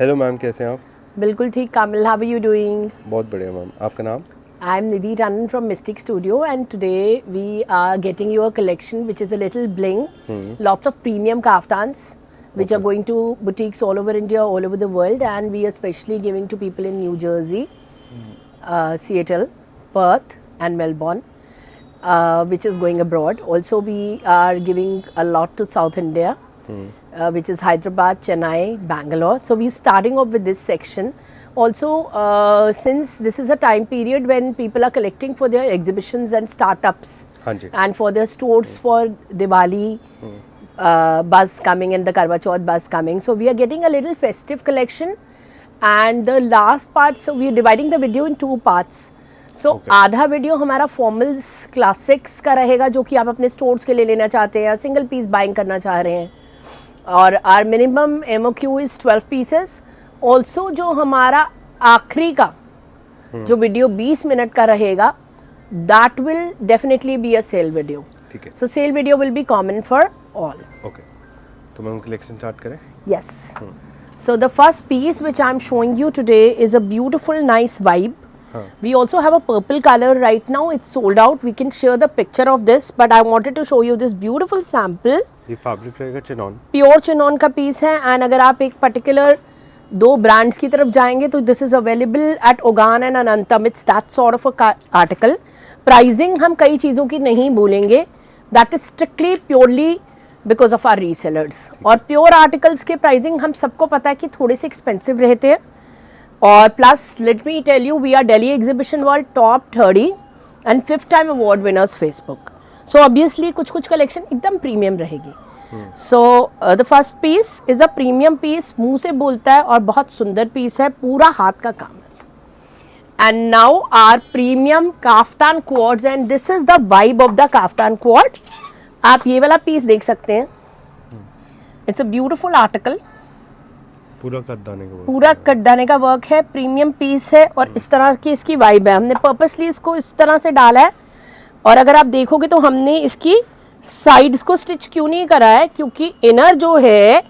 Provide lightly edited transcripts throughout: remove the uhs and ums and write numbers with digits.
Hello ma'am, कैसे हैं आप? बिल्कुल ठीक कामिल, हाउ आर यू डूइंग? बहुत बढ़िया मैम। आपका नाम? I am Nidhi Tanan from Mystic Studio, and today we are getting you a collection which is a little bling. Lots of premium kaftans which are going to boutiques all over India, all over the world, and we are especially giving to people in New Jersey, Seattle, Perth and Melbourne, which is going abroad. Also we are giving a lot to South India, which is Hyderabad, Chennai, Bangalore. So we are starting off with this section. Also, since this is a time period when people are collecting for their exhibitions and startups, and for their stores for Diwali buzz coming and the Karwa Chauth buzz coming, so we are getting a little festive collection. And the last part, so we are dividing the video in two parts. So आधा video हमारा formals classics का रहेगा जो कि आप अपने stores के लिए लेना चाहते हैं, सिंगल पीस बाइंग करना चाह रहे हैं, और our minimum MOQ is 12 pieces. Also जो हमारा आखिरी का जो वीडियो 20 मिनट का रहेगा, that will definitely be a sale video. ठीक है. So sale video will be common for all. Okay, तो मैम कलेक्शन स्टार्ट करें? Yes. So the first piece which I am showing you today is a beautiful nice vibe. We also have a purple color right now. It's sold out. We can share the picture of this, but I wanted to show you this beautiful sample. ये fabric रहेगा chinon. Pure chinon का piece है. And अगर आप एक particular दो brands की तरफ जाएंगे तो this is available at Ogaan and Anantam. It's that sort of a article. Pricing हम कई चीज़ों की नहीं बोलेंगे. That is strictly purely because of our resellers. और प्योर आर्टिकल्स के प्राइसिंग हम सबको पता है कि थोड़े से एक्सपेंसिव रहते हैं. और plus let me tell you, we are Delhi exhibition world top 30 and 5th time award winners Facebook. So obviously कुछ कुछ कलेक्शन एकदम प्रीमियम रहेगी. So the first piece is a premium piece. मुंह से बोलता है और बहुत सुंदर पीस है, पूरा हाथ का काम है. And now our premium kaftan quarts, and this is the vibe of the kaftan quart. आप ये वाला पीस देख सकते हैं. It's a beautiful article. पूरा कटदाने का वर्क है. प्रीमियम पीस है और इस तरह की इसकी वाइब है. हमने पर्पसली इसको इस तरह से डाला है. और अगर आप देखोगे तो हमने इसकी साइड्स को स्टिच क्यों नहीं करा है, क्योंकि इनर जो है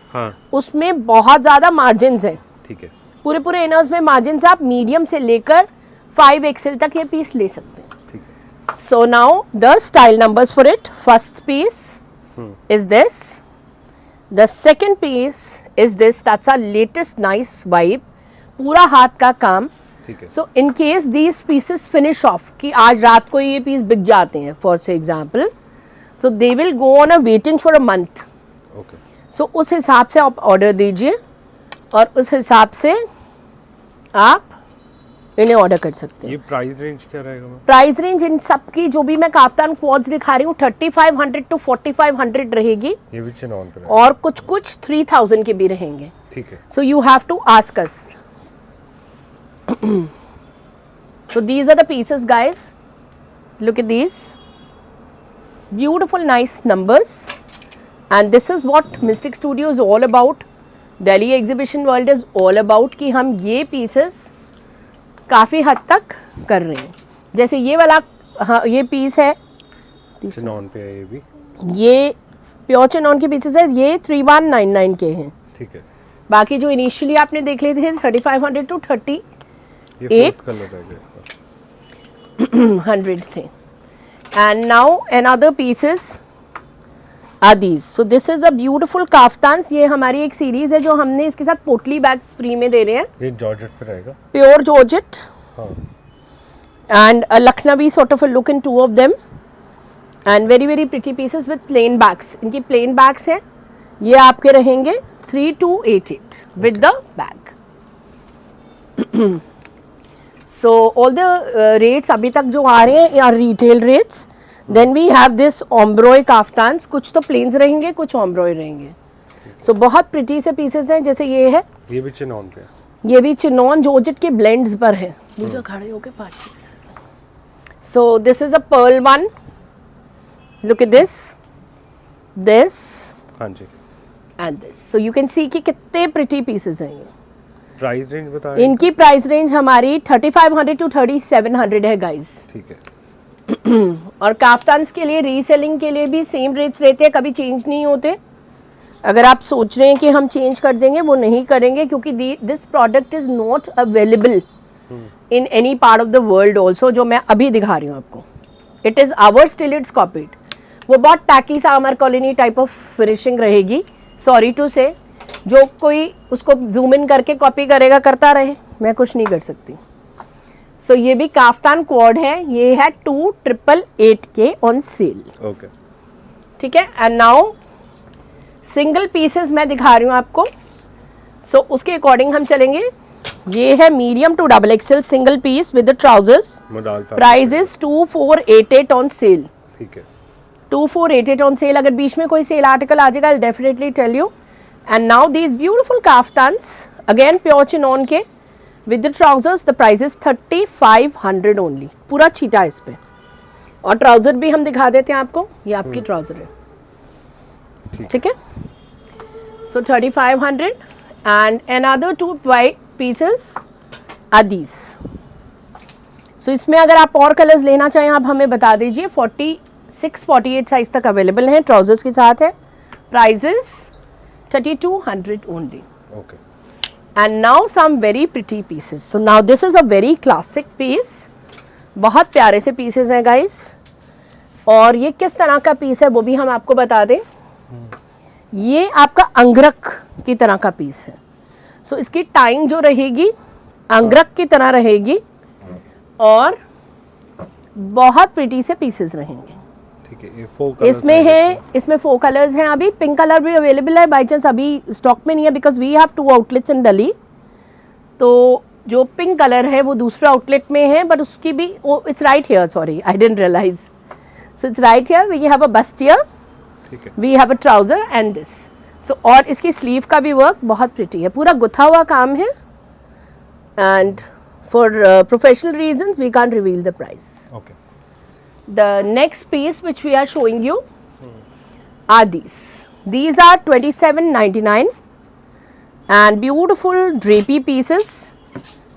उसमें बहुत ज्यादा मार्जिन्स हैं. ठीक है. पूरे इनर्स में मार्जिन्स. आप मीडियम से लेकर 5XL तक ये पीस ले सकते हैं. ठीक है. So now the style numbers for it. First piece is this. The second piece is this. That's our latest nice vibe. पूरा हाथ का काम. So in case these pieces finish off, कि आज रात को ये पीस बिक जाते हैं for example, so they will go on a waiting for a month. Okay. So उस हिसाब से आप ऑर्डर दीजिए और उस हिसाब से आप इन्हें ऑर्डर कर सकते हैं. ये प्राइस रेंज क्या रहेगा मैम? प्राइस रेंज इन सब की जो भी मैं काफ्तान क्वार्ट्स दिखा रही हूँ 3500 to 4500 रहेगी. ये भी चिनॉन पे और कुछ 3000 के भी रहेंगे. ठीक है. So you have to ask us. So these are the pieces guys. Look at these beautiful nice numbers. And this is what mystic studio is all about. Delhi exhibition world is all about कि हम ये pieces काफ़ी हद तक कर रहे हैं. जैसे ये वाला ये पीस है चिनॉन पे है. ये भी ये प्योर चिनॉन के पीसेस है. ये 3199 के हैं. ठीक है. बाकी जो इनिशियली आपने देख लिए थे 3500 to 3800 थे. And now another pieces are these. So this is a beautiful kaftans. ये हमारी एक सीरीज है जो हमने इसके साथ पोटली बैग्स फ्री में दे रहे हैं. ये जॉर्जेट पे रहेगा. Pure georgette and Lucknowi sort of a look in 2 of them. And very very pretty pieces with plain bags. इनकी प्लेन बैग्स हैं. ये आपके रहेंगे 3288 with the bag. So all the rates अभी तक जो आ रहे हैं are retail rates. Then we have this ombre kaftans. कुछ तो प्लेन्स रहेंगे, कुछ ओम्ब्रॉय रहेंगे. सो बहुत प्रिटी से पीसेस हैं. जैसे ये है, ये भी चिनॉन पे. ये भी चिनॉन जॉर्जेट के ब्लेंड्स पर है. मुझे खड़े होके 5 pieces. So this is a pearl one. Look at this. हाँ जी. And this. So you can see कि कितने प्रिटी पीसेस हैं ये. प्राइस रेंज बताएं. इनकी प्राइस रेंज हमारी 3500 to 3700 है गाइस. ठीक है. और काफ्तान्स के लिए रीसेलिंग के लिए भी सेम रेट्स रहते हैं, कभी चेंज नहीं होते. अगर आप सोच रहे हैं कि हम चेंज कर देंगे, वो नहीं करेंगे, क्योंकि this product is not available in any part of the world also, जो मैं अभी दिखा रही हूँ आपको. It is our still it's copied. वो बहुत टैकी सामर कॉलोनी टाइप ऑफ फिनिशिंग रहेगी. सॉरी टू से, जो कोई उसको जूम इन करके कॉपी करेगा करता रहे, मैं कुछ नहीं कर सकती. सो ये भी काफ्तान क्वाड है. ये है 2888 के ऑन सेल. ओके, ठीक है. एंड नाउ सिंगल पीसेस मैं दिखा रही हूँ आपको. सो उसके अकॉर्डिंग हम चलेंगे. ये है medium to double XL single piece with the trousers. Price is 2488 on sale. ठीक है, 2488 ऑन सेल. अगर बीच में कोई सेल आर्टिकल आ जाएगा, I definitely tell you. And now these beautiful kaftans again pure chinon के with the trousers. The price is 3500 only. पूरा छीटा इस पे. और ट्राउजर भी हम दिखा देते हैं आपको. ये आपकी ट्राउजर है. ठीक है. सो 3500 and another 2 white pieces are these. So इसमें अगर आप और कलर्स लेना चाहें आप हमें बता दीजिए. 46-48 साइज तक अवेलेबल हैं. ट्राउजर्स के साथ है. Prices 3200 only. Okay. And now some very pretty pieces. So now this is a very classic piece. बहुत प्यारे से पीसेस हैं गाइस. और ये किस तरह का पीस है वो भी हम आपको बता दें. ये आपका अंगरख की तरह का पीस है. सो इसकी टाइंग जो रहेगी अंगरख की तरह रहेगी और बहुत प्रिटी से पीसेस रहेंगे. ठीक है. ये 4 कलर्स इसमें है, इसमें 4 कलर्स हैं. अभी पिंक कलर भी अवेलेबल है. बाई चांस अभी स्टॉक में नहीं है because we have 2 outlets in Delhi. तो जो पिंक कलर है वो दूसरे आउटलेट में है, बट उसकी भी it's right here. Sorry, I didn't realise. So it's right here. We have a bustier, we have a trouser and this. So और इसकी स्लीव का भी वर्क बहुत प्रिटी है. पूरा गुथा हुआ काम है. And for professional reasons we can't reveal the price. Okay. The next piece which we are showing you are these. These are 27.99 and beautiful drapey pieces.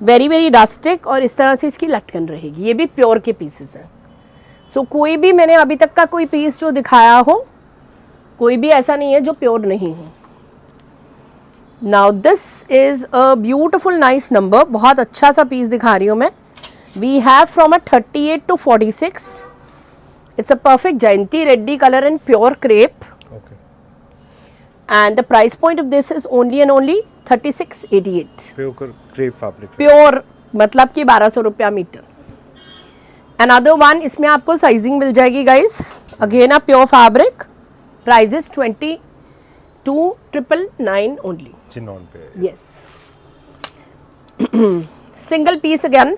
Very very rustic. और इस तरह से इसकी लटकन रहेगी. ये भी प्योर के पीसेस हैं. सो कोई भी मैंने अभी तक का कोई पीस जो दिखाया हो, कोई भी ऐसा नहीं है जो प्योर नहीं है. Now this is a beautiful nice number. बहुत अच्छा सा पीस दिखा रही हूँ मैं. We have from a 38 to 46. It's a perfect Jayanti Reddy color and pure crepe. Okay. And the price point of this is only and only 3688. Pure crepe fabric. Pure मतलब कि 1200 रुपया मीटर. Another one, इसमें आपको sizing मिल जाएगी guys. Again a pure fabric. Price is 22,999 only. Chinon पे. Yes. Single piece again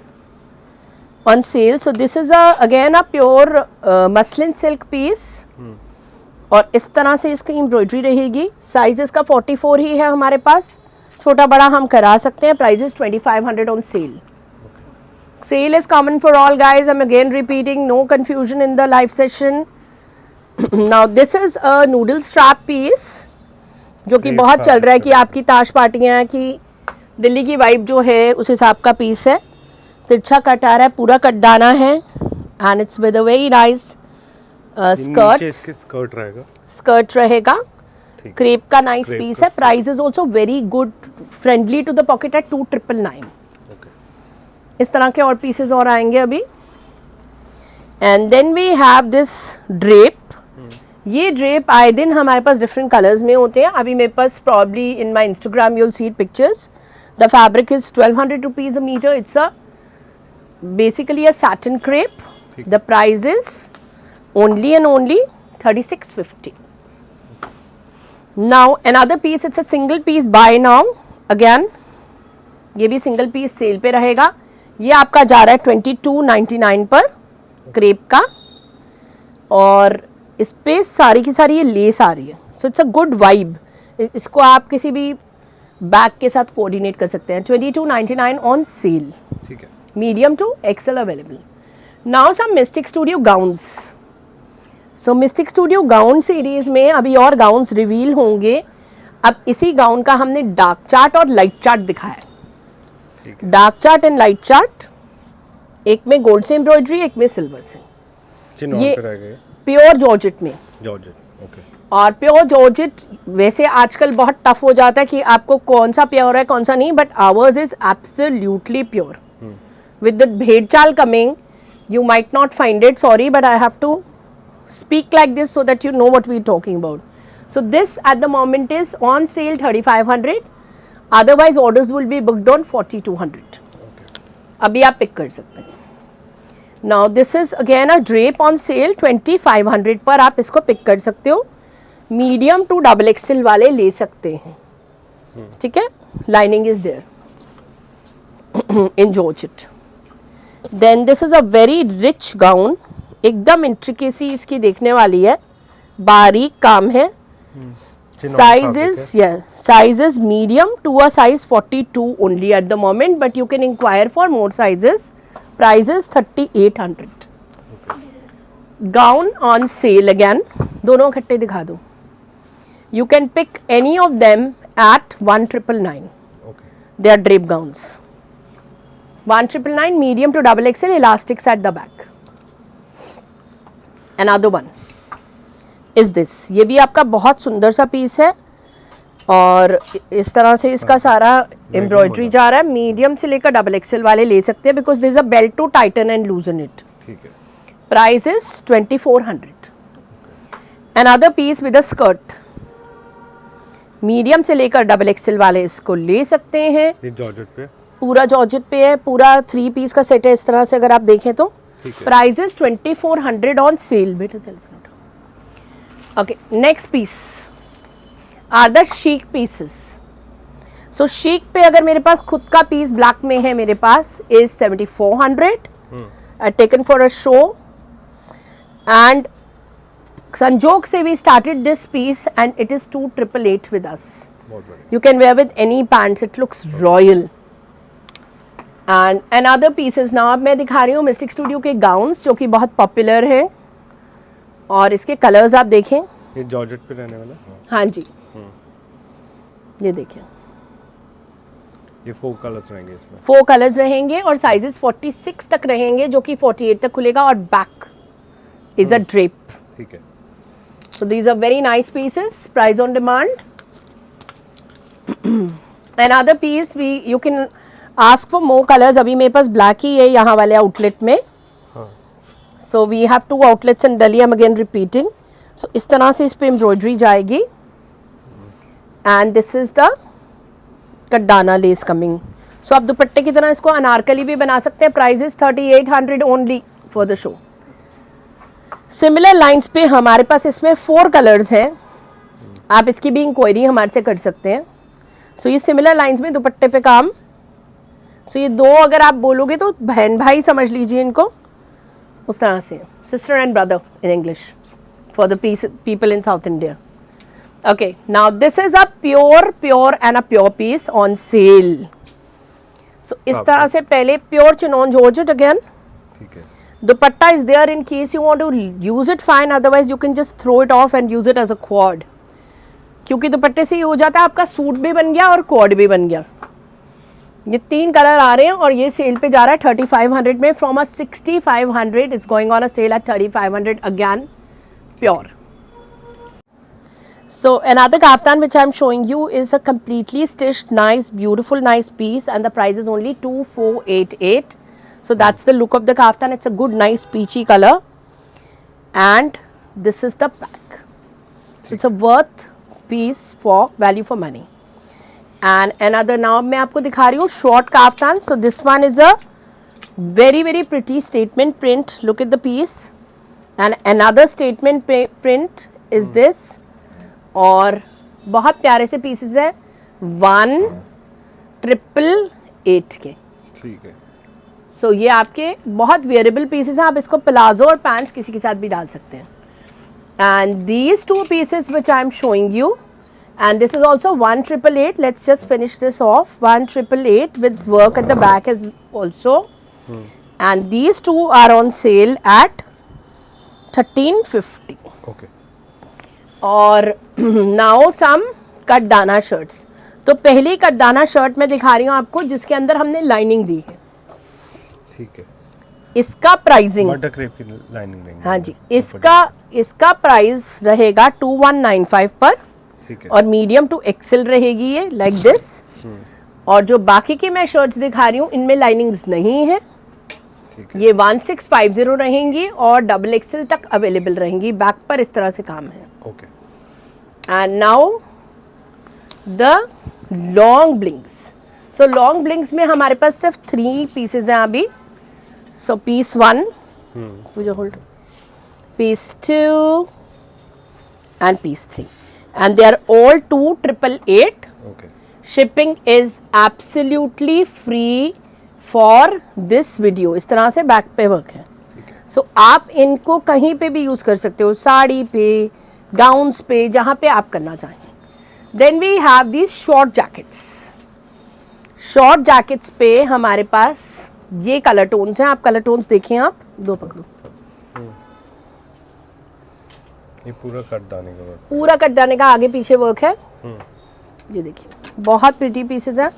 on sale. So this is again a pure muslin silk piece. और इस तरह से इसकी एम्ब्रॉयडरी रहेगी. साइज इसका 44 ही है हमारे पास. छोटा बड़ा हम करा सकते हैं. Price is 2500 on sale. Sale is common for all guys. I'm again repeating, no confusion in the live session. Now this is a noodle strap piece जो कि बहुत चल रहा है कि आपकी ताश पार्टियाँ की दिल्ली की वाइब जो है उस हिसाब का पीस है. तिरछा कट आ रहा है, पूरा कटदाना है and it's with a very nice skirt. इसके स्कर्ट रहेगा. स्कर्ट रहेगा. क्रेप का नाइस पीस है. Price is also very good, friendly to the pocket at 2999. इस तरह के और पीसेस और आएंगे अभी. And then we have this drape. ये ड्रेप आए दिन हमारे पास डिफरेंट कलर्स में होते हैं. अभी मेरे पास probably in my Instagram you'll see pictures. The fabric is 1200 rupees a metre. It's a basically a satin crepe. The price is only and only 3650. Now another piece, it's a single piece buy now. Again ये भी single piece cell पे रहेगा. ये आपका जा रहा है 2299 पर क्रेप का. और इस पे सारी की सारी ये लेस आ रही है. So it's a good vibe. इसको आप किसी भी बैग के साथ कोऑर्डिनेट कर सकते हैं. 2299 ऑन सेल. ठीक है. Medium to XL available. Now some Mystic Studio gowns. So Mystic Studio gown series में अभी और gowns रिवील होंगे. अब इसी गाउन का हमने डार्क चार्ट और लाइट चार्ट दिखाया. Dark chart and light chart, एक में गोल्ड से एम्ब्रॉयडरी, एक में सिल्वर से. चिनॉन पे रहेगा. प्योर जॉर्जेट में. जॉर्जेट. ओके. और प्योर जॉर्जेट वैसे आजकल बहुत टफ हो जाता है कि आपको कौन सा प्योर है कौन सा नहीं, but hours is absolutely pure. With the bhedchal coming, you might not find it, sorry, but I have to speak like this so that you know what we're talking about. So this at the moment is on sale 3500, otherwise orders will be booked on 4200. अभी आप pick कर सकते हैं. Now this is again a drape on sale 2500 पर आप इसको pick कर सकते हो. मीडियम टू डबल एक्सेल वाले ले सकते हैं. ठीक है, lining is there in georgette. Then this is a very rich gown, एकदम इंट्रिकेसी इसकी देखने वाली है, बारीक काम है. Size is medium to a size 42 only at the moment, but you can enquire for more sizes. Price is 3800. Gown on sale again, दोनों इकट्ठे दिखा दो. You can pick any of them at 1999. Okay. They are drape gowns. 1999 medium to double XL, elastics at the back. Another one is this. ये भी आपका बहुत सुंदर सा पीस है और इस तरह से इसका सारा एम्ब्रॉयडरी जा रहा है. मीडियम से लेकर डबल एक्सेल वाले ले सकते हैं because there is a belt to tighten and loosen it. ठीक है. Price is 2400. Another piece with a skirt. Medium से लेकर डबल एक्सेल वाले इसको ले सकते हैं. ये जॉर्जेट पे, पूरा जॉर्जेट पे है, पूरा 3 पीस का सेट है इस तरह से अगर आप देखें तो. Price is 2400 on sale. बेटा self. Okay, next piece are the chic pieces. So chic पे अगर मेरे पास खुद का पीस ब्लैक में है मेरे पास is 7400. I taken for a show and संजोग से we started this piece and it is 2888 with us. You can wear with any pants, it looks royal. And another pieces now अब मैं दिखा रही हूँ मिस्टिक स्टूडियो के gowns जो कि बहुत पॉपुलर हैं और इसके कलर्स आप देखें. ये जॉर्जेट पे रहने वाला. हाँ जी, ये देखें, ये 4 कलर्स रहेंगे इसमें. 4 कलर्स रहेंगे और साइजेस 46 तक रहेंगे जो कि 48 तक खुलेगा और बैक इज अ ड्रेप. ठीक है. So these are very nice pieces, price on demand. Another piece you can ask for more colors. अभी मेरे पास black ही है यहाँ वाले outlet में. So we have 2 outlets in Delhi. I'm again repeating. So इस तरह से इस पे embroidery जाएगी. And this is the कड्डाना lace coming. So आप दुपट्टे की तरह इसको अनारकली भी बना सकते हैं. Price is 3800 only for the show. Similar lines पे हमारे पास इसमें 4 कलर्स हैं. आप इसकी भी इंक्वायरी हमारे से कर सकते हैं. सो ये सिमिलर लाइंस में दुपट्टे पे काम. सो ये 2 अगर आप बोलोगे तो बहन भाई समझ लीजिए इनको, उस तरह से sister and brother in English for the people in South India. Okay, now this is a pure and a pure piece on sale. सो इस तरह से पहले प्योर चिनॉन जॉर्जेट अगेन. ठीक है. Dupatta is there in case you want to use it fine, otherwise you can just throw it off and use it as a quad. क्योंकि दुपट्टे से ये हो जाता है आपका सूट भी बन गया और क्वाड भी बन गया. ये 3 कलर आ रहे हैं और ये सेल पे जा रहा है 3500 में. From a 6500 is going on a sale at 3500 again pure. So another kaftan which I am showing you is a completely stitched nice beautiful nice piece and the price is only 2488. So that's the look of the kaftan. It's a good nice peachy color and this is the back. So it's a worth piece for value for money. And another now मैं आपको दिखा रही हूँ short kaftan. So this one is a very pretty statement print. Look at the piece. And another statement print is this. और बहुत प्यारे से pieces है 1888 के. ठीक है. सो ये आपके बहुत वेयरेबल पीसेस हैं. आप इसको प्लाजो और पैंट्स किसी के साथ भी डाल सकते हैं. And these 2 pieces which I am showing you and this is also 1888. Let's just finish this off. 1888 with work at the back is also. And these 2 are on sale at 1350. Okay. और now some कटदाना shirts. तो पहली कटदाना shirt मैं दिखा रही हूँ आपको जिसके अंदर हमने लाइनिंग दी है. ठीक है. इसका प्राइसिंग, बटर क्रेप की लाइनिंग रहेगी। हाँ जी, इसका प्राइस रहेगा 2195 पर, ठीक है। और मीडियम टू एक्सेल रहेगी ये लाइक दिस। और जो बाकी की मैं शर्ट्स दिखा रही हूँ इनमें लाइनिंग्स नहीं है, ठीक है। ये 1650 रहेंगी और डबल एक्सेल तक अवेलेबल रहेंगी। बैक पर इस तरह से काम है। Okay. And now the long blings. So long blings में हमारे पास सिर्फ 3 पीसेज हैं अभी। So piece 1, Pooja hold, piece 2 and piece 3, and they are all 2888. Okay. Shipping is absolutely free for this video. इस तरह से बैक पे वर्क है। सो आप इनको कहीं पे भी यूज कर सकते हो, साड़ी पे, गाउन्स पे, जहाँ पे आप करना चाहें। Then we have these short jackets. Short jackets पे हमारे पास ये कलर टोन्स हैं। आप कलर टोन्स देखें, आप दो पकड़ो, ये पूरा कटदाने का वर्क। पूरा कटदाने का आगे पीछे वर्क है। ये देखिए, बहुत प्रिटी पीसेस हैं।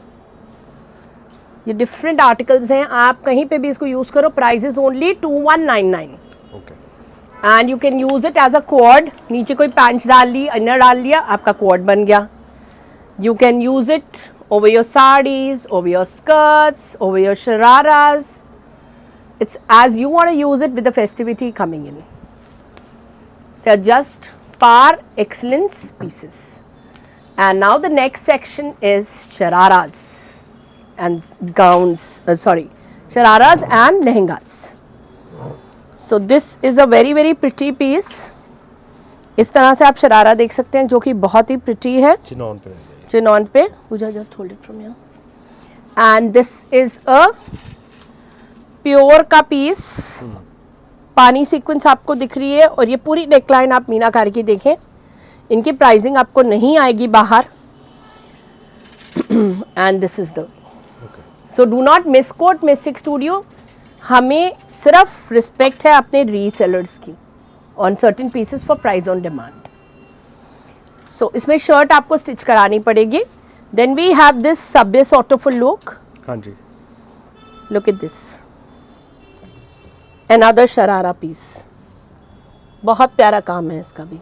ये डिफरेंट आर्टिकल्स हैं, आप कहीं पे भी इसको यूज करो। Price is only 2199। Okay. And you can use it as a quad. नीचे कोई पैंच डाल ली, इनर डाल लिया, आपका क्वाड बन गया। You can use it over your sarees, over your skirts, over your shararas. It's as you want to use it with the festivity coming in. They're just par excellence pieces. And now the next section is shararas and gowns, shararas and lehengas. So this is a very very pretty piece. इस तरह से आप शरारा देख सकते हैं जो कि बहुत ही pretty है। चिनॉन पे रहेगा। चिनॉन पे, Pooja just hold it from here. And this is a pure का पीस। पानी सीक्वेंस आपको दिख रही है, और ये पूरी नेकलाइन आप मीनाकारी की देखें। इनकी प्राइसिंग आपको नहीं आएगी बाहर। And this is the, so do not misquote mystic studio. हमें सिर्फ रिस्पेक्ट है अपने रीसेलर्स की on certain pieces for price on demand. So इसमें शर्ट आपको स्टिच करानी पड़ेगी। Then we have this subway sort of a look. हाँ जी। Look at this, another sharara piece. बहुत प्यारा काम है इसका भी।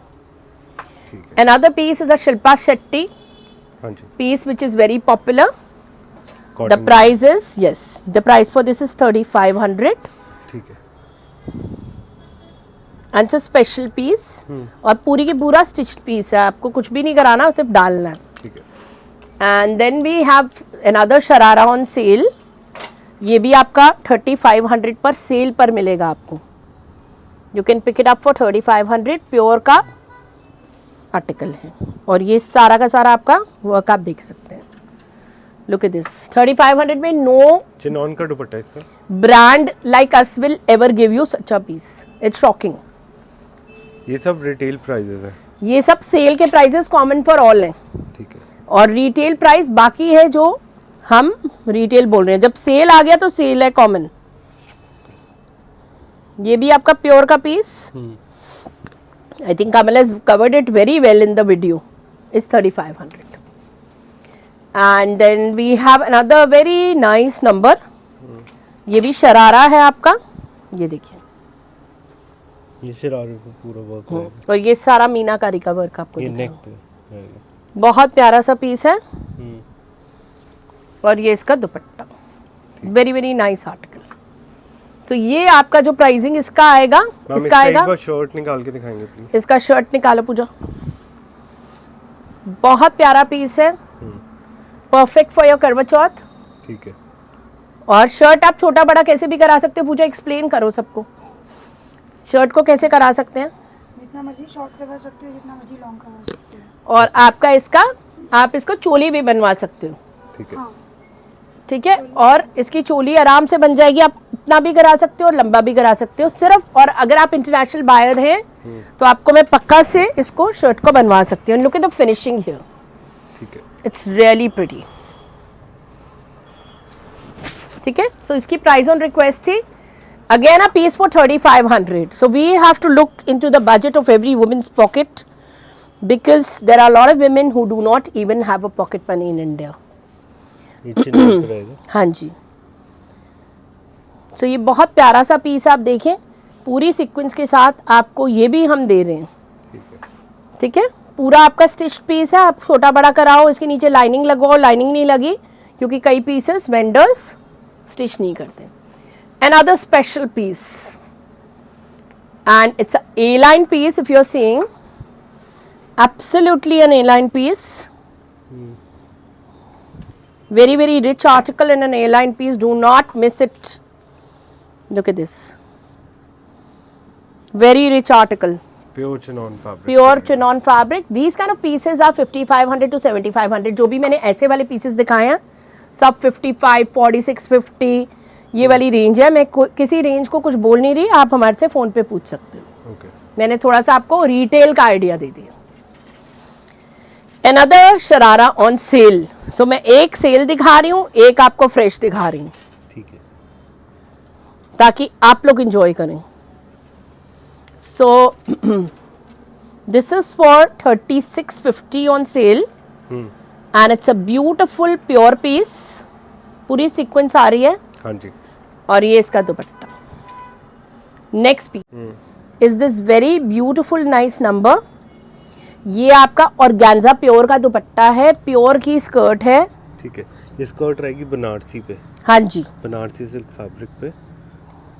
ठीक है। Another piece is a Shilpa Shetty हाँ जी। piece which is very popular. The Cotton price is, yes, the price for this is 3500, ठीक है। and it's a special piece. और पूरी की पूरा stitched piece है, आपको कुछ भी नहीं कराना, सिर्फ डालना है। ठीक है। And then we have another sharara on sale. ये भी आपका 3500 पर सेल पर मिलेगा आपको। You can pick it up for 3500, pure का आर्टिकल है, और ये सारा का सारा आपका वर्क आप देख सकते हैं। लुक एट दिस, 3500 में नो चिनॉन का दुपट्टा इसका। brand like us will ever give you such a piece. It's shocking. ये सब रिटेल प्राइसेस है। ये सब सेल के प्राइसेस कॉमन फॉर ऑल हैं, ठीक है। और रिटेल प्राइस बाकी है जो हम रिटेल बोल रहे हैं। जब सेल आ गया तो सेल है कॉमन। ये भी आपका प्योर का piece. I think Kamal has covered it very well in the video. Is 3500। And then we have another very nice number. ये भी शरारा है आपका, ये देखिए, ये शरारे को पूरा वर्क है। और ये सारा मीनाकारी का वर्क आपको ये दिख नेक रहा पे है। रहेगा। बहुत प्यारा सा पीस है, और ये इसका दुपट्टा, वेरी वेरी नाइस आर्टिकल। तो ये आपका जो प्राइसिंग इसका आएगा, मैम, इसका आएगा, एक बार शर्ट निकाल के दिखाएंगे प्लीज। इसका शर्ट निकालो पूजा। बहुत प्यारा पीस है, परफेक्ट फॉर योर करवा चौथ। ठीक है। और शर्ट आप छोटा बड़ा कैसे भी करा सकते हो। पूजा एक्सप्लेन करो सबको, शर्ट को कैसे करा सकते हैं। जितना मर्जी शॉर्ट करवा सकते हो, जितना मर्जी लॉन्ग करवा सकते हो। और आपका इसका, आप इसको चोली भी बनवा सकते हो। ठीक है। हाँ, ठीक है, और इसकी चोली आराम से बन जाएगी। आप इतना भी करा सकते हो और लंबा भी करा सकते हो सिर्फ। और अगर आप इंटरनेशनल बायर हैं तो आपको मैं पक्का से इसको शर्ट को बनवा सकती हूँ। Look at the finishing here, ठीक है। It's really pretty. ठीक है, सो इसकी प्राइस ऑन रिक्वेस्ट थी। Again a piece for 3500. So we have to look into the budget of every woman's pocket, because there are a lot of women who do not even have a pocket money in India. ये chiffon पे रहेगा। हाँ जी, सो ये बहुत प्यारा सा piece आप देखें, पूरी सीक्वेंस के साथ आपको ये भी हम दे रहे हैं। ठीक है, ठीक है, पूरा आपका स्टिच पीस है। आप छोटा बड़ा कराओ, इसके नीचे लाइनिंग लगवाओ, लाइनिंग नहीं लगी क्योंकि कई पीसेस वेंडर्स स्टिच नहीं करते। Another special piece, and it's a A-line piece if you're seeing, absolutely an A-line piece, very very rich article and an A-line piece, do not miss it. Look at this, very rich article, pure chinon fabric, pure chinon fabric. These kind of pieces are 5500 to 7500. जो भी मैंने ऐसे वाले pieces दिखाए हैं सब 55, 46, 50 ये वाली रेंज है। मैं किसी रेंज को कुछ बोल नहीं रही, आप हमारे से फ़ोन पे पूछ सकते हो। ओके, मैंने थोड़ा सा आपको रिटेल का आइडिया दे दिया। Another sharara on sale. So मैं एक सेल दिखा रही हूँ, एक आपको फ्रेश दिखा रही हूँ, ठीक है, ताकि आप लोग इंजॉय करें। So this is for 3650 on sale and it's a beautiful pure piece, पूरी सीक्वेंस आ रही है हाँ जी, और ये इसका dupatta. Next piece is this very beautiful nice number. ये आपका ऑर्गेन्जा प्योर का दुपट्टा है, प्योर की स्कर्ट है। ठीक है, ये स्कर्ट रहेगी बनारसी पे, हाँ जी, बनारसी सिल्क फैब्रिक पे,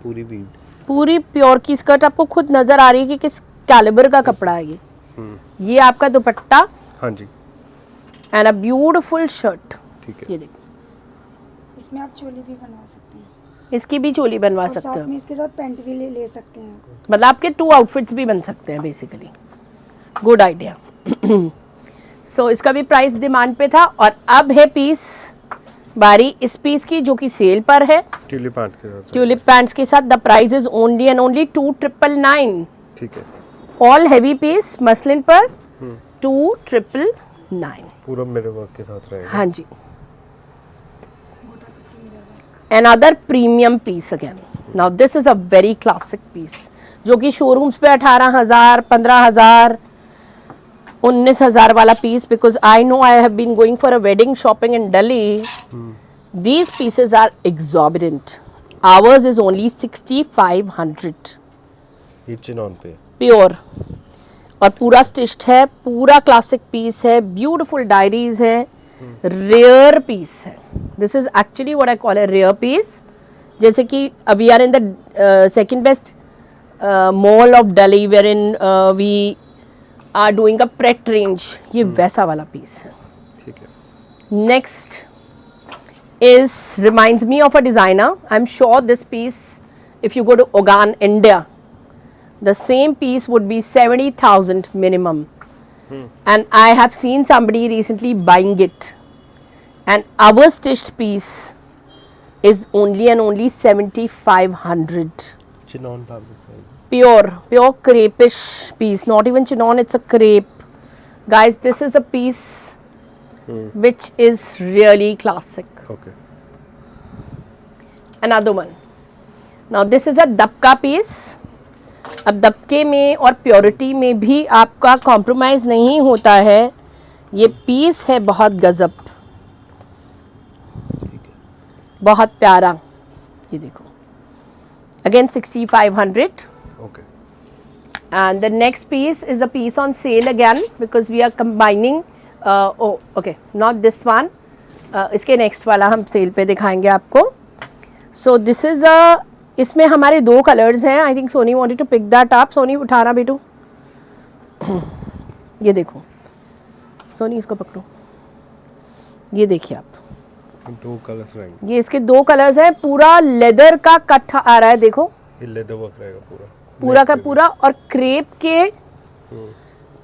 पूरी वीव, पूरी प्योर की स्कर्ट। आपको खुद नजर आ रही है कि किस कैलिबर का कपड़ा है ये। ये आपका दुपट्टा हाँ जी, एंड अ ब्यूटिफुल शर्ट। ठीक है, ये देखो, इसमें आप चोली भी बनवा सकते हैं इसकी भी चोली बनवा और सकते साथ हो, में इसके साथ पैंट भी ले सकते हैं। मतलब आपके 2 आउटफिट्स भी बन सकते हैं बेसिकली। Good idea. सो इसका भी प्राइस डिमांड पे था और अब है पीस बारी इस पीस की जो कि सेल पर है, ट्यूलिप पैंट के साथ, ट्यूलिप पैंट्स के साथ। The price is only and only 2999। ठीक है, ऑल हैवी पीस मसलिन पर 2999। पूरा मेरे वर्क के साथ रहेगा। हाँ जी, another premium piece again. Now this is a very classic piece जो कि शोरूम्स पे 18,000, 15,000, 19,000 वाला piece, because I know I have been going for a wedding shopping in Delhi. These pieces are exorbitant. Ours is only 6,500. ये chiffon पे, pure और पूरा stitched है, पूरा क्लासिक पीस है, ब्यूटीफुल डायरीज है, रेयर पीस है। This is actually what I call a rare piece. जैसे कि we are in the second best mall of Delhi where in we are doing a pret range, ये वैसा वाला piece है। ठीक है, next is reminds me of a designer. I'm sure this piece, if you go to Ogan, India, the same piece would be 70,000 minimum. And I have seen somebody recently buying it. And our stitched piece is only and only 7,500. Chinon fabric रहेगा, Pure crepe-ish piece. Not even chinon, it's a crepe. Guys, this is a piece which is really classic. Okay, Another one. Now this is a दबका piece. अब दबके में और purity में भी आपका compromise नहीं होता है। ये पीस है बहुत गजब, बहुत प्यारा। ये देखो, again 6,500. Okay, And the next piece is a piece on sale again because we are combining. Not this one. इसके नेक्स्ट वाला हम सेल पे दिखाएंगे आपको। सो दिस इज अ, इसमें हमारे 2 कलर्स हैं। I think Soni wanted to pick that up. Soni उठाना बेटू, ये देखो सोनी, इसको पकड़ो, ये देखिए आप, 2 कलर्स रहेंगे, ये इसके 2 कलर्स हैं। पूरा लेदर का कट आ रहा है, देखो ये लेदर वर्क रहेगा पूरा, पूरा का पूरा, और क्रेप के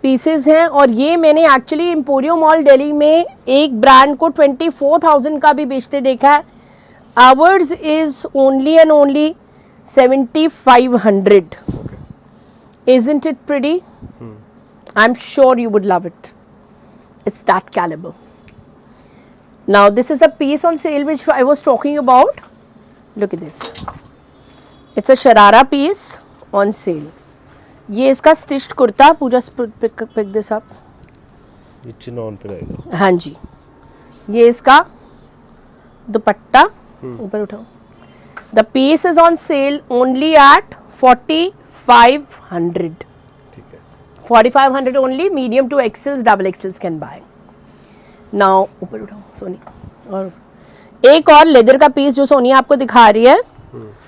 पीसेस हैं। और ये मैंने एक्चुअली एम्पोरियो मॉल दिल्ली में एक ब्रांड को 24,000 का भी बेचते देखा है। Hours is only and only 7,500. Isn't it pretty? I'm sure you would love it. It's that caliber. Now this is the piece on sale which I was talking about. Look at this. It's a sharara piece on sale. ये इसका stitched kurta, Pooja pick this up, ये chiffon पे रहेगा। हाँ जी, ये इसका दुपट्टा, ऊपर उठाओ, The piece is on sale only at 4500. ठीक है. 4500 only. Medium to XLs, double XLs can buy. Now ऊपर उठाओ सोनी. और एक और लेदर का पीस जो सोनी आपको दिखा रही है.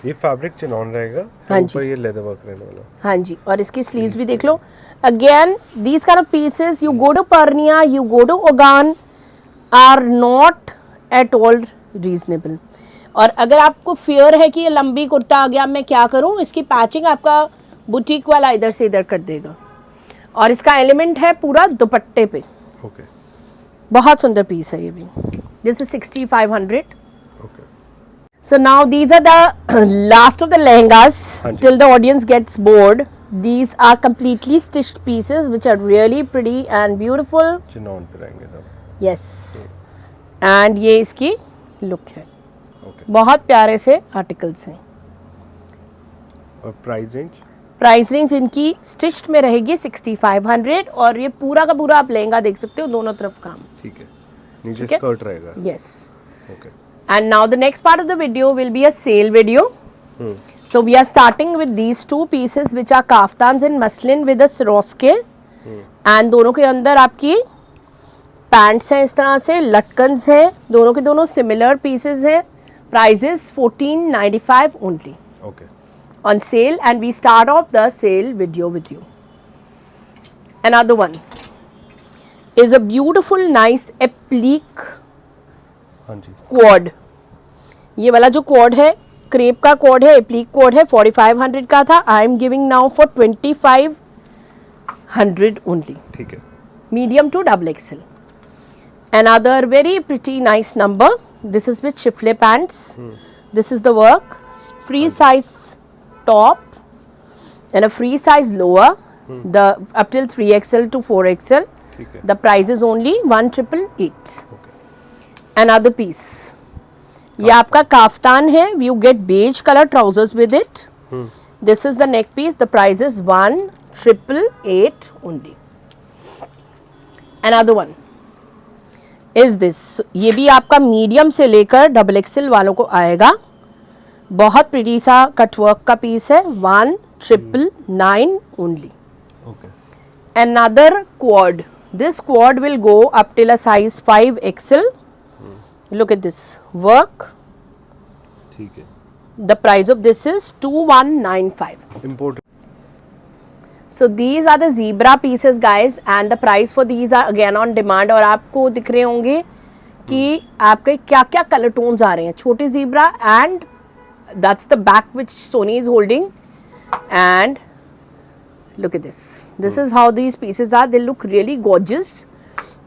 ये फैब्रिक चिनॉन रहेगा. हाँ जी. ऊपर ये लेदर वर्क रहने वाला. हाँ जी. और इसकी स्लीव्स भी देख लो. Again, these kind of pieces, you go to Pernia, you go to Ogan, are not at all reasonable. और अगर आपको फियर है कि ये लंबी कुर्ता आ गया, मैं क्या करूँ, इसकी पैचिंग आपका बुटीक वाला इधर से इधर कर देगा. और इसका एलिमेंट है पूरा दुपट्टे पे. ओके. बहुत सुंदर पीस है ये भी. This is 6500. Okay. So now these are the last of the lehengas. हाँ जी. Till the audience gets bored. These are completely stitched pieces which are really pretty and beautiful. Chinon पे रहेंगे सब. Yes. And ये इसकी look है. Okay. बहुत प्यारे से आर्टिकल्स हैं. और प्राइस रेंज? प्राइस रेंज इनकी स्टिच्ड में रहेगी 6500 और ये पूरा का पूरा आप लहंगा देख सकते हो दोनों तरफ काम. ठीक है. नीचे ठीक है? स्कर्ट रहेगा. Yes. Okay. And now the next part of the video will be a sale video. So we are starting with these two pieces which are kaftans in muslin with a Swarovski. And दोनों के अंदर आपकी pants हैं इस तरह से, लटकन्स हैं, दोनों के दोनों सिमिलर पीसेस हैं. Prices 1495 only. Okay. On sale, and we start off the sale video with you. Another one is a beautiful nice applique हाँ जी. quad. ये वाला जो quad है क्रेप का quad है, applique quad है, 4500 का था. I am giving now for 2500 only. ठीक है. Medium to double XL. Another very pretty nice number. This is with chiffle pants. This is the work. Free size top and a free size lower. The up till 3XL to 4XL. ठीक है. The price is only 1888. Okay. Another piece. ये आपका kaftan है. You get beige color trousers with it. This is the neck piece. The price is 1888 only. Another one is this. ये भी आपका medium से लेकर डबल एक्सेल वालों को आएगा. बहुत प्रिटी सा कटवर्क का पीस है. 1999 only. Okay. Another quad. This quad will go up till a size 5XL. Look at this work. ठीक है. The price of this is 2195. Import. So these are the zebra pieces guys and the price for these are again on demand. और आपको दिख रहे होंगे कि आपके क्या क्या कलर टोन्स आ रहे हैं. छोटी zebra and that's the back which Sony is holding. And look at this. This is how these pieces are. They look really gorgeous.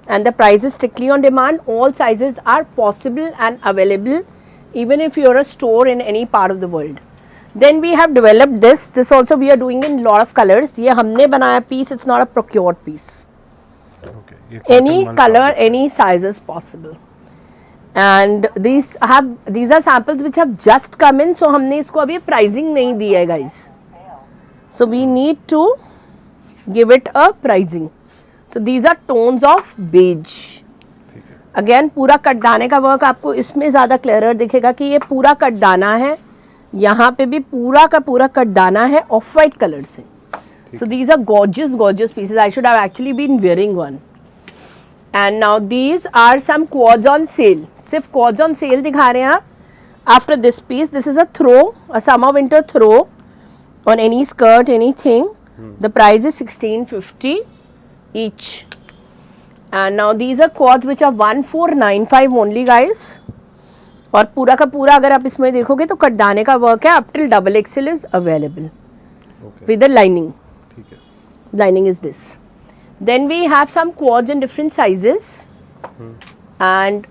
And the price is strictly on demand. All sizes are possible and available even if you are a store in any part of the world. Then we have developed this. This also we are doing in lot of colors. ये हमने बनाया piece. It's not a procured piece. Okay. ये Any cotton color, fabric. any size is possible. And these are samples which have just come in. So हमने इसको अभी pricing नहीं दी है guys. So we need to give it a pricing. So these are tones of beige. ठीक है. Again पूरा कटदाने का वर्क आपको इसमें ज़्यादा क्लियर दिखेगा कि ये पूरा कटदाना है. यहाँ पे भी पूरा का पूरा कटदाना है ऑफ वाइट कलर से. So these are gorgeous pieces. I should have actually been wearing one. And now these are some quads on sale. सिर्फ quads on sale दिखा रहे हैं आप. After this piece, this is a throw, a summer winter throw on any skirt, anything. The price is 1650 each. And now these are quads which are 1495 only guys. और पूरा का पूरा अगर आप इसमें देखोगे तो कटदाने का वर्क है. Up till double XL is available with the lining. ठीक है. Lining is this. Then we have some quads in different sizes. And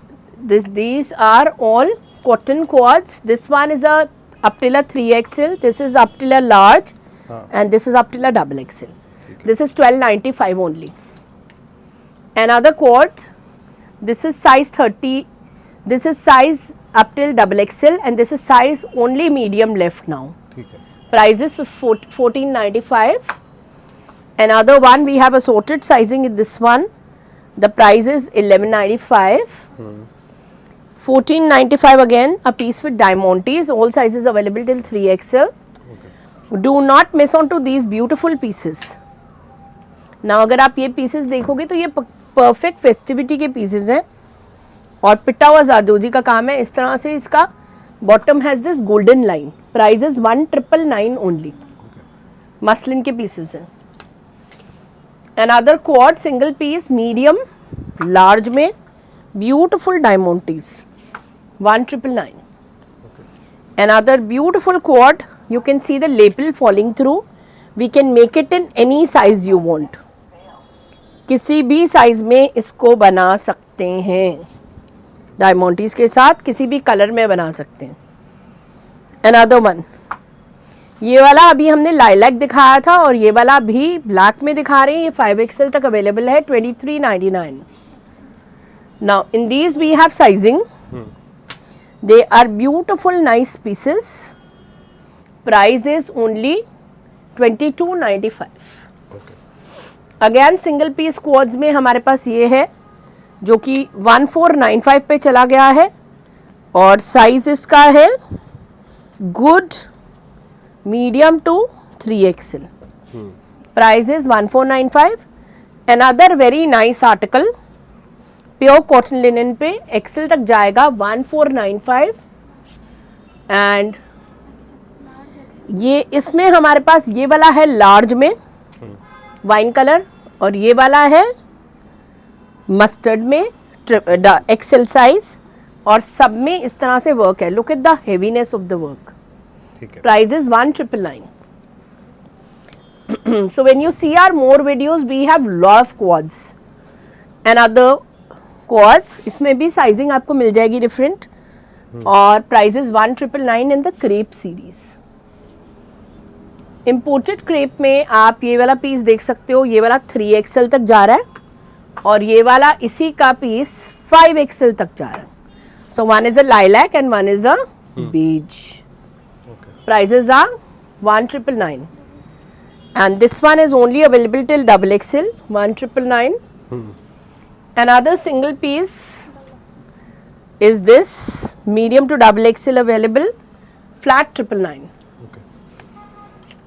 these are all cotton quads. This one is a up till a 3XL. This is up till a large. And this is up till a double XL. This is 1295 only. Another quad. This is size 30. This is size up till double XL and this is size only medium left now. ठीक है. Price is 1495. Another one we have assorted sizing in this one. The price is 1195. 1495 again, a piece with diamantes, all sizes available till 3XL. Do not miss on to these beautiful pieces. Now अगर आप ये pieces देखोगे तो ये perfect festivity के pieces हैं और पिटा हुआ जारदोजी का काम है. इस तरह से इसका bottom has this golden line. Price is 1999 only. Muslin के pieces हैं. Another quad single piece medium large में beautiful diamantes. 1999. Another beautiful quad. You can see the lapel falling through. We can make it in any size you want. किसी भी size में इसको बना सकते हैं. डायमंटीज के साथ किसी भी कलर में बना सकते हैं. Another one. ये वाला अभी हमने लाइलैक दिखाया था और ये वाला भी ब्लैक में दिखा रहे हैं. ये 5XL तक अवेलेबल है. 2399. Now in these we have sizing. They are beautiful nice pieces. Price is only 2295. Again single piece quads में हमारे पास ये है जो कि 1495 पे चला गया है और साइज इसका है good medium to 3XL. Price is 1495. Another very nice article. Pure cotton linen पे एक्सेल तक जाएगा 1495 एंड ये इसमें हमारे पास ये वाला है लार्ज में वाइन कलर और ये वाला है मस्टर्ड में एक्सेल साइज और सब में इस तरह से वर्क है. Look at the heaviness of the work. Price is 1999. So when you see our more videos we have lot of quads and other quads. इसमें भी साइजिंग आपको मिल जाएगी डिफरेंट और prices 1999 in the crepe series. Imported crepe में आप ये वाला piece देख सकते हो. ये वाला 3XL तक जा रहा है और ये वाला इसी का पीस 5XL तक जा रहा है. So one is a lilac and one is a beige. Prices are 1999 and this one is only available till XXL. 1999. Another single piece is this medium to XXL available, flat 999.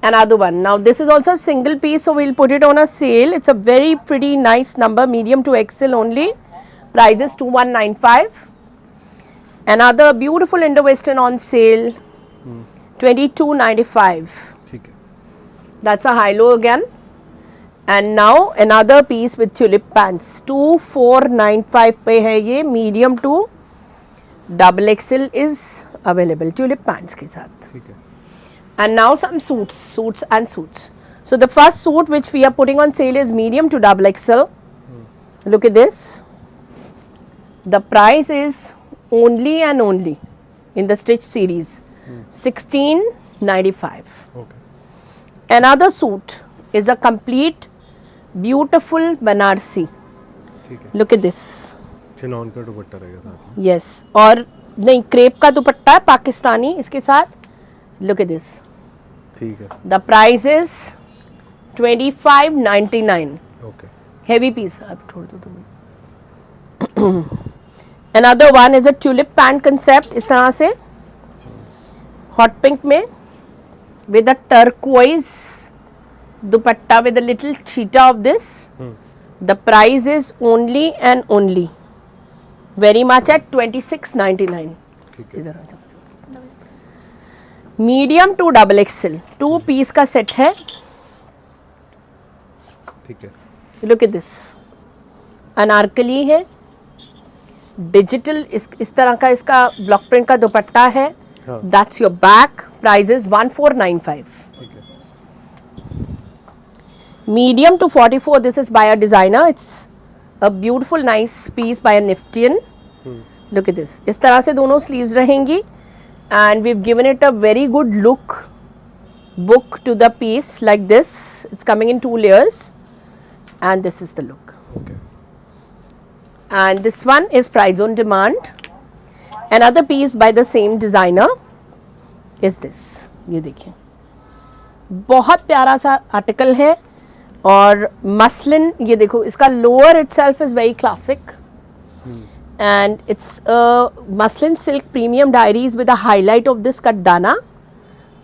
Another one. Now this is also a single piece, so we'll put it on a sale. It's a very pretty nice number, medium to XL only. Price is 2195. Another beautiful Indo-Western on sale, 2295. That's a high-low again. And now another piece with tulip pants. 2495 पे है ये. Medium to XXL is available. Tulip pants के साथ. And now some suits and suits. So the first suit which we are putting on sale is medium to XXL. Look at this. The price is only and only in the stitch series 1695. Another suit is a complete beautiful Banarsi. Look at this. Chinon का दुपट्टा रहेगा साथ में. Yes. और नहीं crepe का दुपट्टा है पाकिस्तानी इसके साथ. Look at this. ठीक है. The price is 2599. Okay. Heavy piece. आप छोड़ दो तुम. Another one is a tulip pant concept. इस तरह से hot pink में with a turquoise dupatta with a little cheetah of this. The price is only and only very much at 2699. इधर आ जाओ. मीडियम टू XXL 2 पीस का set है. ठीक है. Look at this. अनारकली है. डिजिटल इस तरह का इसका ब्लॉक प्रिंट का दुपट्टा है. That's your back. Price is 1495. Medium to 44. This is by a designer. It's a beautiful, nice piece by a Niftian. Look at this. इस तरह से दोनों sleeves रहेंगी, and we've given it a very good look book to the piece like this. It's coming in 2 layers, and this is the look. Okay. And this one is price on demand. Another piece by the same designer is this. ये देखिए, बहुत प्यारा सा article है और muslin. ये देखो, इसका lower itself is very classic and it's a muslin silk premium diaries with a highlight of this katdana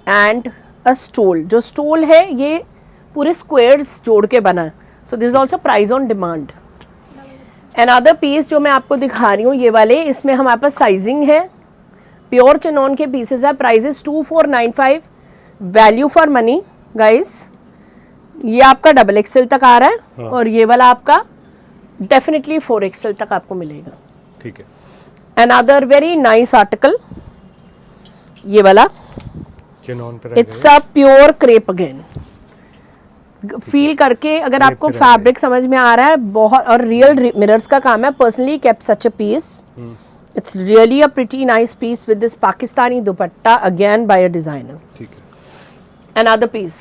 and a stole. जो stole है ये पूरे squares जोड़ के बना है. So this is also price on demand. Another piece जो मैं आपको दिखा रही हूँ ये वाले, इसमें हमारे पास साइजिंग है, प्योर चिनॉन के पीसेस है, prices 2495, value for money guys. ये आपका डबल एक्सेल तक आ रहा है और ये वाला आपका डेफिनेटली 4XL तक आपको मिलेगा. ठीक है. Another very nice article, ये वाला चिनॉन पे it's a pure crepe again. Feel करके अगर आपको फैब्रिक समझ में आ रहा है, बहुत, और रियल मिरर्स का काम है. Personally kept such a piece. It's really a pretty nice piece with this Pakistani dupatta again by a designer. ठीक है. Another piece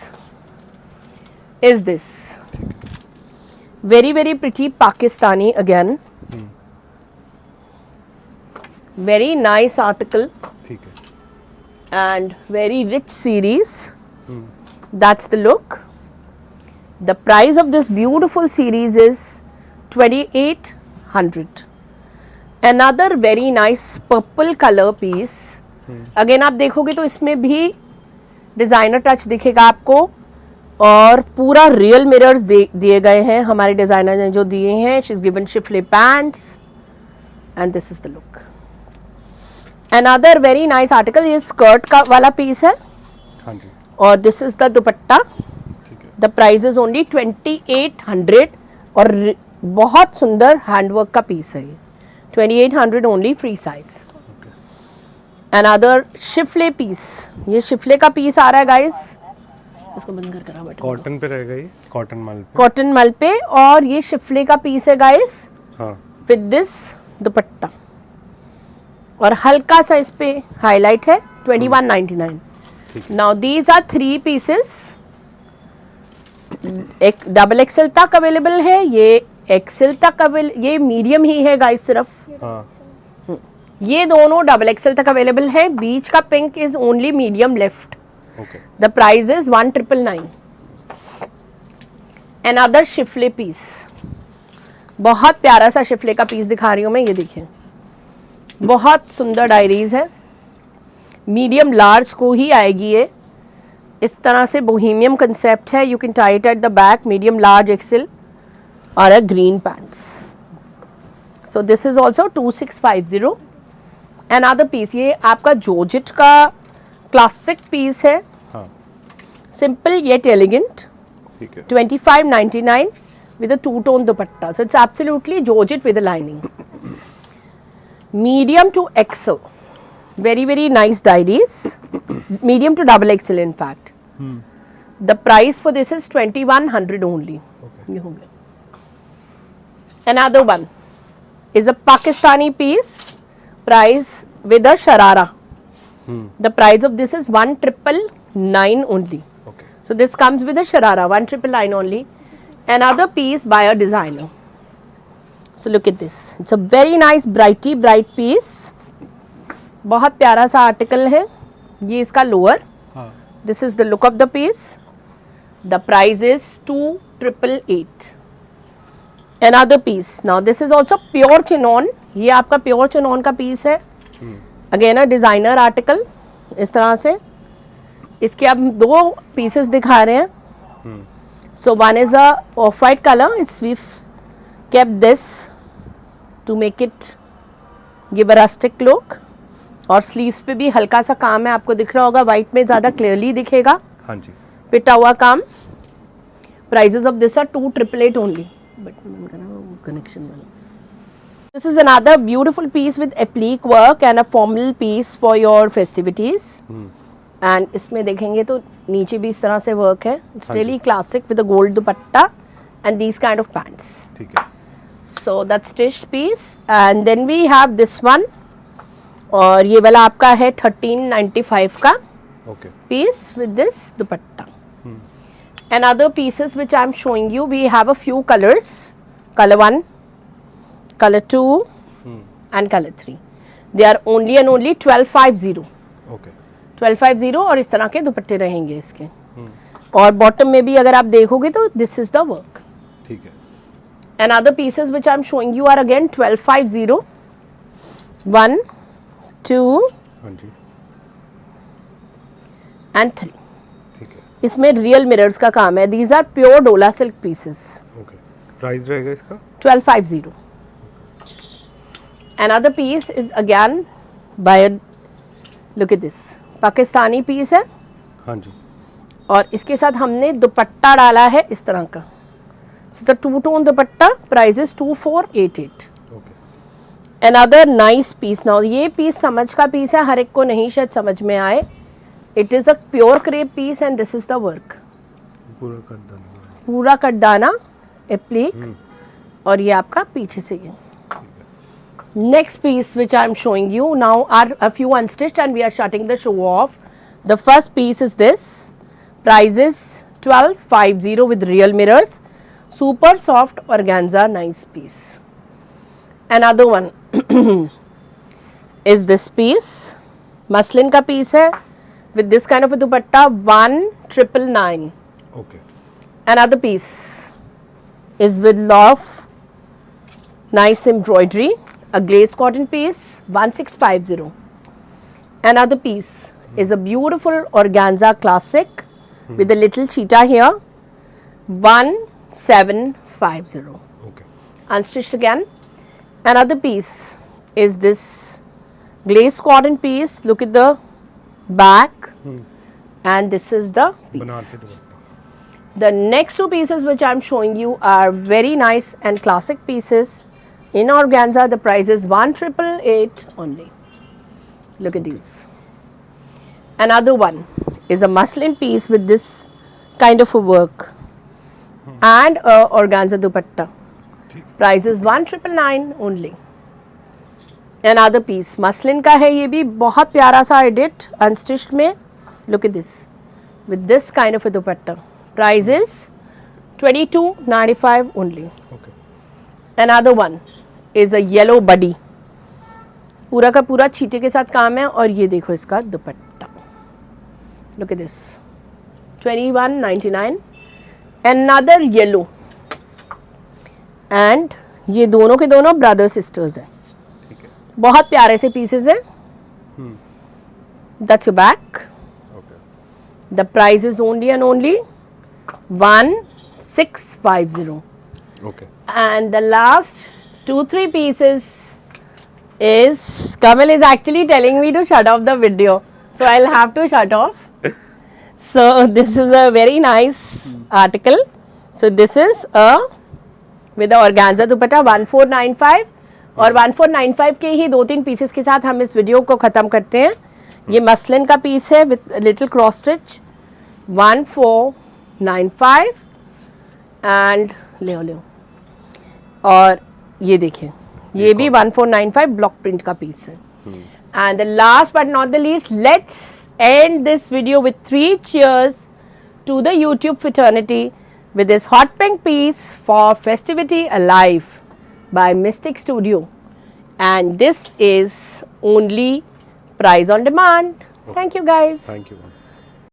is this very very pretty Pakistani again. Very nice article ठीक है. and very rich series. That's the look. The price of this beautiful series is 2800. Another very nice purple color piece. Again आप देखोगे तो इसमें भी designer touch दिखेगा आपको और पूरा रियल मिरर्स दिए गए हैं. हमारे डिज़ाइनर ने जो दिए हैं. She is given schiffli pants and this is the look. Another very nice article, ये स्कर्ट का वाला पीस है. हाँ जी. और दिस इज द दुपट्टा. ठीक है. द प्राइस इज ओनली 2800 और बहुत सुंदर हैंडवर्क का पीस है ये. 2800 only, free size. Another schiffli piece, ये शिफले का पीस आ रहा है गाइस. इसको बंद कर करा बटन. कॉटन पे रहेगा ये, कॉटन माल पे. कॉटन मल पे, और ये शिफले का पीस है गाइस हाँ. With this dupatta. और हल्का सा इस पे हाईलाइट है. 2199. Now these are 3 pieces. एक डबल एक्सेल तक अवेलेबल है, ये एक्सेल तक अवेलेबल, ये मीडियम ही है गाइस सिर्फ. हाँ. ये दोनों डबल एक्सेल तक अवेलेबल है. बीच का pink is only medium left. Okay. The price is 1999. Another schiffli piece, बहुत प्यारा सा शिफले का पीस दिखा रही हूँ मैं. ये देखिए, बहुत सुंदर डायरीज है. मीडियम लार्ज को ही आएगी ये. इस तरह से बोहेमियम कंसेप्ट है. You can tie it at the back. Medium large XL और a green pants. So this is also 2650. Another piece, ये आपका जॉर्जेट का क्लासिक पीस है. हाँ. Simple yet elegant. ठीक है. 2599 with a two-tone dupatta. So it's absolutely Georgette with a lining. Medium to XL. Very very nice diaries. Medium to double XL in fact. The price for this is 2100 only. ये हो गया. Another one is a Pakistani piece. Price with a sharara. The price of this is 1999 only. Okay. So this comes with a sharara, 1999 only. Another piece by a designer. So look at this. It's a very nice brighty bright piece. बहुत प्यारा सा article है. ये इसका lower. हाँ. This is the look of the piece. The price is 2888. Another piece. Now this is also pure chinon. ये आपका pure chinon का पीस है. Again a designer article. इस तरह से इसके अब 2 पीसेस दिखा रहे हैं. So one is a off-white color. It's we've kept this to make it give a rustic look. और स्लीव्स पे भी हल्का सा काम है. आपको दिख रहा होगा, वाइट में ज़्यादा क्लियरली दिखेगा. हाँ जी. पिटा हुआ काम. Prices of this are 2888 only. But connection वाला. This is another beautiful piece with applique work and a formal piece for your festivities. And इसमें देखेंगे तो नीचे भी इस तरह से वर्क है. It's really classic with a gold dupatta and these kind of pants. ठीक है. So that's stitched piece. And then we have this one. और ये वाला आपका है 1395 का Okay. piece with this dupatta. And other pieces which I'm showing you, we have a few colors. Color 1. Color 2 and color 3. They are only and only 1250. Okay. 1250 और इस तरह के दुपट्टे रहेंगे इसके. और बॉटम में भी अगर आप देखोगे तो दिस इज द वर्क. ठीक है. And other pieces which I'm showing you are again 1250 1 2 हाँ जी एंड 3. ठीक है. इसमें रियल मिरर्स का काम है. दीज आर प्योर डोला सिल्क पीसेस. ओके. प्राइस रहेगा इसका? 1250. Another piece is again by a, look at this, Pakistani piece है हाँ जी. और इसके साथ हमने दुपट्टा डाला है इस तरह का. So the two tone dupatta, price is 2488. Okay. Another nice piece. Now ये पीस समझ का पीस है, हर एक को नहीं शायद समझ में आए. It is a pure crepe piece and this is the work. पूरा कर देना. पूरा कटदाना एप्लीक और ये आपका पीछे से ये. Next piece which I am showing you now are a few unstitched and we are shutting the show off. The first piece is this. Price is 1250 with real mirrors. Super soft organza, nice piece. Another one is this piece. Muslin का piece है with this kind of a dupatta, 1999. Okay. Another piece is with lot of nice embroidery. A glaze cotton piece, 1650. Another piece is a beautiful organza classic with a little cheetah here, 1750. Okay. Unstitched again. Another piece is this glaze cotton piece. Look at the back, and this is the piece. Banarasi dupatta. The next two pieces which I am showing you are very nice and classic pieces in organza. The price is 1888 only. Look at these. Another one is a muslin piece with this kind of a work and a organza dupatta. Price is 1999 only. Another piece muslin का है, ये भी बहुत प्यारा सा edit unstitched में. Look at this with this kind of a dupatta. Price is 2295 only. Okay. Another one is a yellow buddy. पूरा का पूरा छीटे के साथ काम है और ये देखो इसका दुपट्टा. Look at this. 2199. Another yellow. And ये दोनों के दोनों ब्रदर सिस्टर्स हैं. ठीक है. बहुत प्यारे से पीसेस हैं. That's your back. Okay. The price is only and only 1650. Okay. And the last 2-3 pieces is Kamal is actually telling me to shut off the video, so I'll have to shut off. So this is a very nice article. So this is a with the organza dupatta 1495 और 1495 के ही 2-3 pieces के साथ हम इस video को ख़त्म करते हैं. ये मसलिन का पीस है with little cross stitch 1495 and ले और ये देखिए ये भी 1495 ब्लॉक प्रिंट का पीस है. And the last but not the least, let's end this video with 3 cheers to the YouTube fraternity with this hot pink piece for Festivity Alive by Mystic Studio, and this is only price on demand. Thank you guys. Thank you.